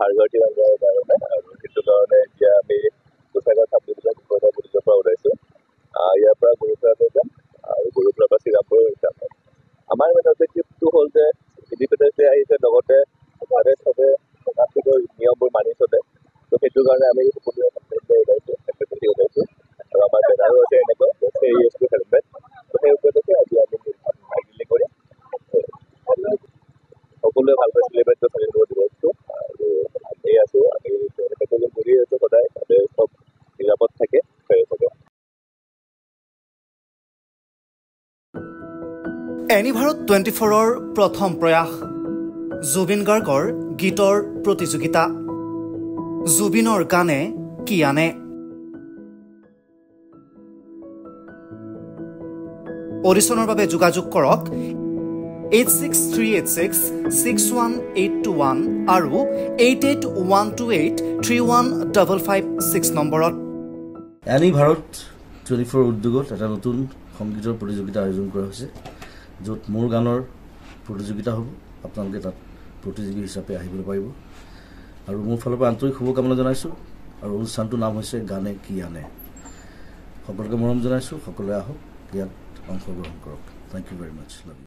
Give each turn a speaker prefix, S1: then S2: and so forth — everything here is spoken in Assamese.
S1: হাৰগাঁৱতী অঞ্চলৰ কাৰণে আৰু সেইটো কাৰণে এতিয়া আমি গোসাইগাঁও চাব ডিভিজন পুলিচৰ পৰা ওলাইছোঁ। ইয়াৰ পৰা গুৰুপ্ৰয়াগলৈ যাম আৰু গুৰুপ্ৰয়াগৰ পৰা শ্ৰীৰামপুৰ যাম। আমাৰ মেইন অবজেক্টিভটো হ'ল যে ইণ্ডিপেণ্ডেন্স ডে আহিছে, লগতে চবে ট্ৰাফিকৰ নিয়মবোৰ মানি চলে। ত' সেইটো কাৰণে আমি সকলোৱে ওলাইছোঁ, ওলাইছোঁ আৰু আমাৰ বেনাৰো আছে এনেকুৱা হেলমেট। ত' সেই উপলক্ষে আজি আমি মাইকিলি কৰি সকলোৱে ভালকৈ চেলিব্ৰেটটো কৰিব বিচাৰিছোঁ আৰু আমি আছোঁ, আমি পেট্ৰলিং কৰি আছোঁ সদায়, তাতে চব নিৰাপদ থাকে থাকে।
S2: এনিভাৰত 24ৰ প্ৰথম প্ৰয়াস জুবিন গাৰ্গৰ গীতৰ প্ৰতিযোগিতা। জুবিনৰ গানে কি আনে। অডিশ্যনৰ বাবে যোগাযোগ কৰক 8638661821 আৰু 8812831556 নম্বৰত।
S3: এনিভাৰত 24 উদ্যোগত এটা নতুন সংগীতৰ প্ৰতিযোগিতা আয়োজন কৰা হৈছে, য'ত মোৰ গানৰ প্ৰতিযোগিতা হ'ব। আপোনালোকে তাত প্ৰতিযোগী হিচাপে আহিবলৈ পাৰিব আৰু মোৰ ফালৰ পৰা আন্তৰিক শুভকামনা জনাইছোঁ। আৰু অনুষ্ঠানটোৰ নাম হৈছে গানে কি আনে। সকলোকে মৰম জনাইছোঁ, সকলোৱে আহক, ইয়াত অংশগ্ৰহণ কৰক। Thank you very much.